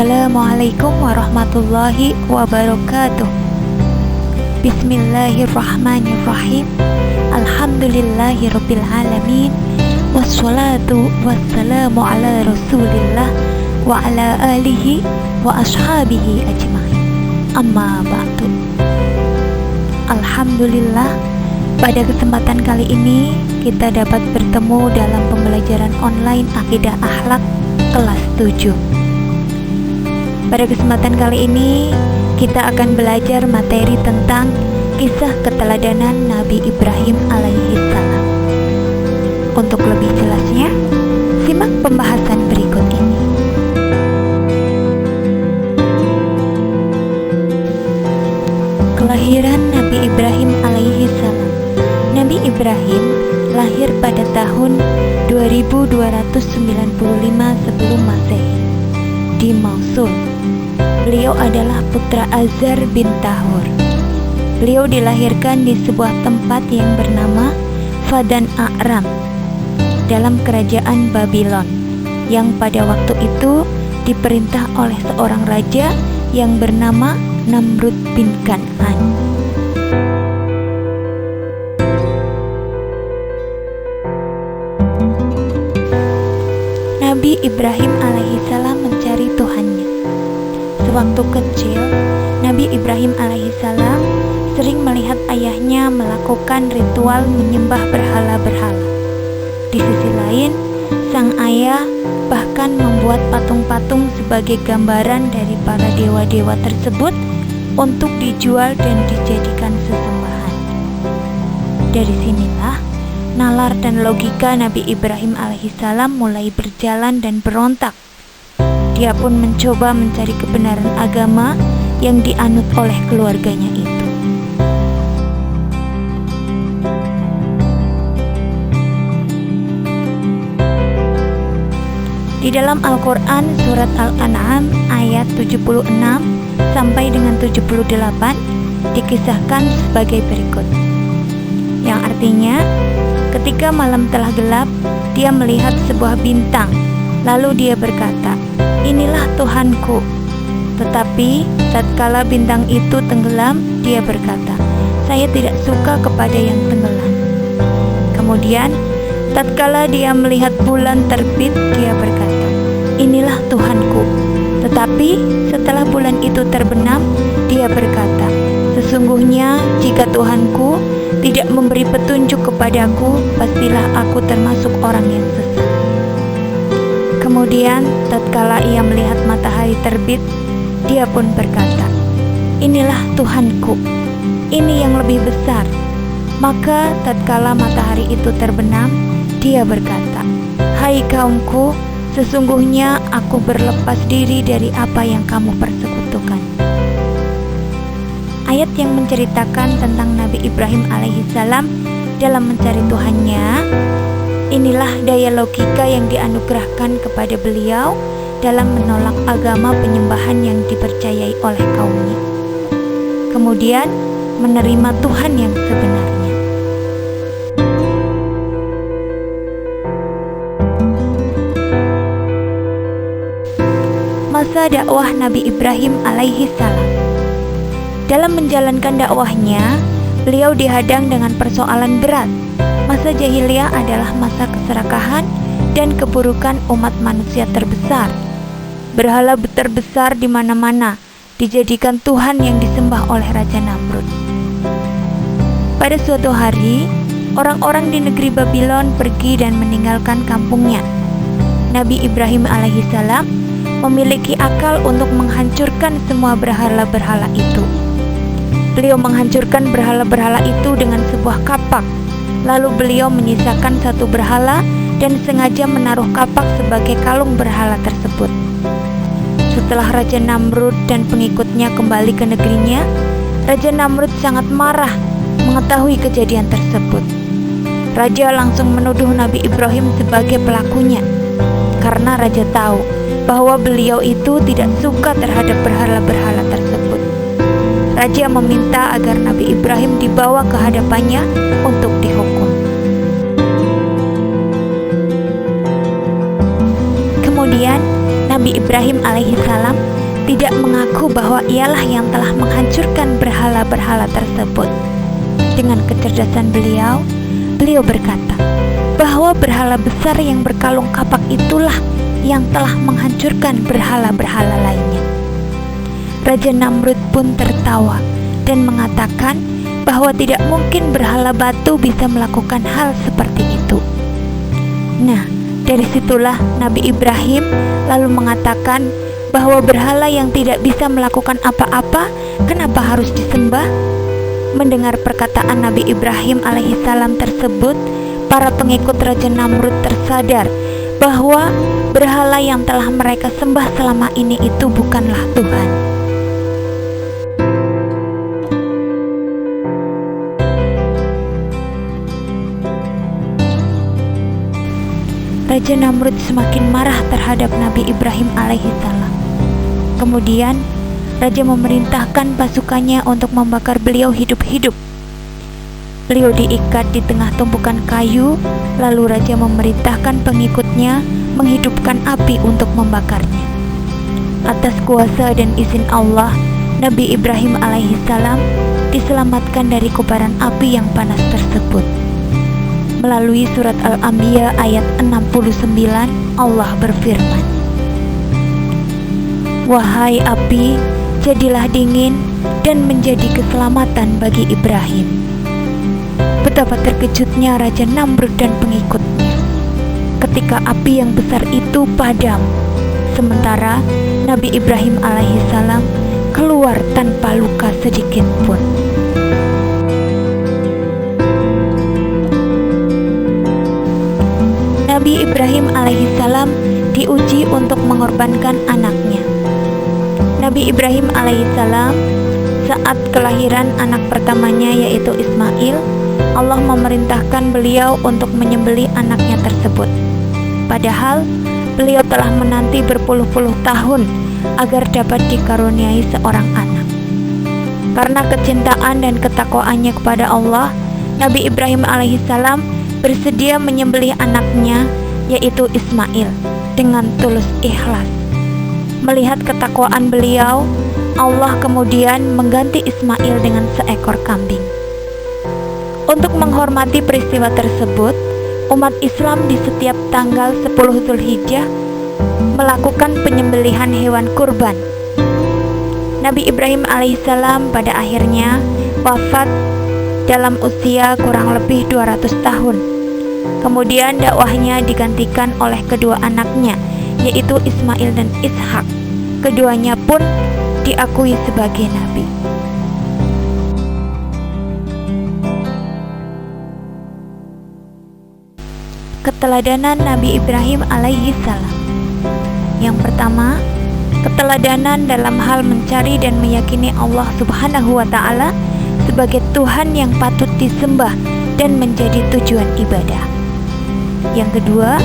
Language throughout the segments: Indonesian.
Assalamualaikum warahmatullahi wabarakatuh. Bismillahirrahmanirrahim. Alhamdulillahirabbil alamin. Wassalatu wassalamu ala Rasulillah wa ala alihi wa ashabihi ajmain. Amma ba'du. Alhamdulillah, pada kesempatan kali ini kita dapat bertemu dalam pembelajaran online Akidah Akhlak kelas 7. Pada kesempatan kali ini kita akan belajar materi tentang kisah keteladanan Nabi Ibrahim alaihi salam. Untuk lebih jelasnya, simak pembahasan berikut ini. Kelahiran Nabi Ibrahim alaihi salam. Nabi Ibrahim lahir pada tahun 2295 sebelum Masehi di Mosul. Beliau adalah putra Azar bin Tahur. Beliau dilahirkan di sebuah tempat yang bernama Fadan A'ram dalam kerajaan Babylon, yang pada waktu itu diperintah oleh seorang raja yang bernama Namrud bin Kan'an. Nabi Ibrahim alaihissalam mencari Tuhannya. Sewaktu kecil, Nabi Ibrahim alaihissalam sering melihat ayahnya melakukan ritual menyembah berhala-berhala. Di sisi lain, sang ayah bahkan membuat patung-patung sebagai gambaran dari para dewa-dewa tersebut untuk dijual dan dijadikan sesembahan. Dari sinilah nalar dan logika Nabi Ibrahim alaihissalam mulai berjalan dan berontak. Dia pun mencoba mencari kebenaran agama yang dianut oleh keluarganya itu. Di dalam Al-Quran surat Al-An'am ayat 76 sampai dengan 78 dikisahkan sebagai berikut, yang artinya, ketika malam telah gelap, dia melihat sebuah bintang. Lalu dia berkata, "Inilah Tuhanku." Tetapi tatkala bintang itu tenggelam, dia berkata, "Saya tidak suka kepada yang tenggelam." Kemudian tatkala dia melihat bulan terbit, dia berkata, "Inilah Tuhanku." Tetapi setelah bulan itu terbenam, dia berkata, "Sesungguhnya jika Tuhanku tidak memberi petunjuk kepadaku, pastilah aku termasuk orang yang sesat." Kemudian tatkala ia melihat matahari terbit, dia pun berkata, "Inilah Tuhanku, ini yang lebih besar." Maka tatkala matahari itu terbenam, dia berkata, "Hai kaumku, sesungguhnya aku berlepas diri dari apa yang kamu persekutukan." Ayat yang menceritakan tentang Nabi Ibrahim alaihissalam dalam mencari Tuhannya, inilah daya logika yang dianugerahkan kepada beliau dalam menolak agama penyembahan yang dipercayai oleh kaumnya, kemudian menerima Tuhan yang sebenarnya. Masa dakwah Nabi Ibrahim alaihissalam. Dalam menjalankan dakwahnya, beliau dihadang dengan persoalan berat. Masa jahiliyah adalah masa keserakahan dan keburukan umat manusia terbesar. Berhala terbesar di mana-mana dijadikan Tuhan yang disembah oleh Raja Namrud. Pada suatu hari, orang-orang di negeri Babylon pergi dan meninggalkan kampungnya. Nabi Ibrahim alaihissalam memiliki akal untuk menghancurkan semua berhala-berhala itu. Beliau menghancurkan berhala-berhala itu dengan sebuah kapak. Lalu beliau menyisakan satu berhala dan sengaja menaruh kapak sebagai kalung berhala tersebut. Setelah Raja Namrud dan pengikutnya kembali ke negerinya, Raja Namrud sangat marah mengetahui kejadian tersebut. Raja langsung menuduh Nabi Ibrahim sebagai pelakunya, karena Raja tahu bahwa beliau itu tidak suka terhadap berhala-berhala tersebut. Raja meminta agar Nabi Ibrahim dibawa ke hadapannya untuk dihukum. Kemudian Nabi Ibrahim alaihissalam tidak mengaku bahwa ialah yang telah menghancurkan berhala-berhala tersebut. Dengan kecerdasan beliau berkata bahwa berhala besar yang berkalung kapak itulah yang telah menghancurkan berhala-berhala lainnya. Raja Namrud pun tertawa dan mengatakan bahwa tidak mungkin berhala batu bisa melakukan hal seperti itu. Nah, dari situlah Nabi Ibrahim lalu mengatakan bahwa berhala yang tidak bisa melakukan apa-apa, kenapa harus disembah? Mendengar perkataan Nabi Ibrahim alaihissalam tersebut, para pengikut Raja Namrud tersadar bahwa berhala yang telah mereka sembah selama ini itu bukanlah Tuhan. Raja Namrud semakin marah terhadap Nabi Ibrahim alaihissalam. Kemudian Raja memerintahkan pasukannya untuk membakar beliau hidup-hidup. Beliau diikat di tengah tumpukan kayu, lalu Raja memerintahkan pengikutnya menghidupkan api untuk membakarnya. Atas kuasa dan izin Allah, Nabi Ibrahim alaihissalam diselamatkan dari kobaran api yang panas tersebut. Melalui surat Al-Anbiya ayat 69, Allah berfirman, "Wahai api, jadilah dingin dan menjadi keselamatan bagi Ibrahim." Betapa terkejutnya Raja Namrud dan pengikutnya ketika api yang besar itu padam, sementara Nabi Ibrahim alaihissalam keluar tanpa luka sedikit pun. Nabi Ibrahim alaihissalam diuji untuk mengorbankan anaknya. Nabi Ibrahim alaihissalam saat kelahiran anak pertamanya yaitu Ismail, Allah memerintahkan beliau untuk menyembelih anaknya tersebut. Padahal beliau telah menanti berpuluh-puluh tahun agar dapat dikaruniai seorang anak. Karena kecintaan dan ketakwaannya kepada Allah, Nabi Ibrahim alaihissalam bersedia menyembelih anaknya yaitu Ismail dengan tulus ikhlas. Melihat ketakwaan beliau, Allah kemudian mengganti Ismail dengan seekor kambing. Untuk menghormati peristiwa tersebut, umat Islam di setiap tanggal 10 Zulhijjah melakukan penyembelihan hewan kurban. Nabi Ibrahim alaihissalam pada akhirnya wafat dalam usia kurang lebih 200 tahun. Kemudian dakwahnya digantikan oleh kedua anaknya, yaitu Ismail dan Ishak. Keduanya pun diakui sebagai nabi. Keteladanan Nabi Ibrahim alaihissalam. Yang pertama, keteladanan dalam hal mencari dan meyakini Allah Subhanahu wa Ta'ala sebagai Tuhan yang patut disembah dan menjadi tujuan ibadah. Yang kedua,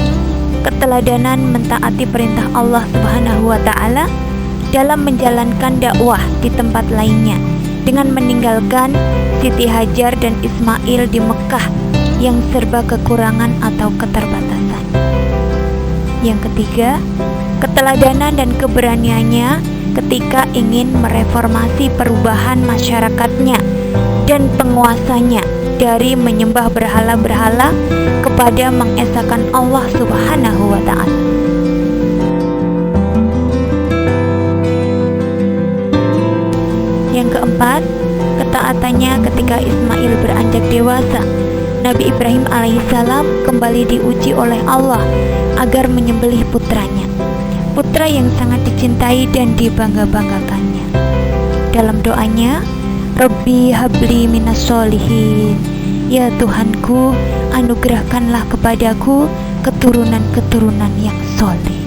keteladanan mentaati perintah Allah Subhanahu wa Ta'ala dalam menjalankan dakwah di tempat lainnya dengan meninggalkan Siti Hajar dan Ismail di Mekah yang serba kekurangan atau keterbatasan. Yang ketiga, keteladanan dan keberaniannya ketika ingin mereformasi perubahan masyarakatnya dan penguasanya dari menyembah berhala-berhala kepada mengesahkan Allah Subhanahu wa Ta'ala. Yang keempat, ketaatannya ketika Ismail beranjak dewasa. Nabi Ibrahim alaihissalam kembali diuji oleh Allah agar menyembelih putranya, putra yang sangat dicintai dan dibangga-banggakannya. Dalam doanya, Rabbi habli minas sholihin, ya Tuhanku, anugerahkanlah kepadaku keturunan-keturunan yang soleh.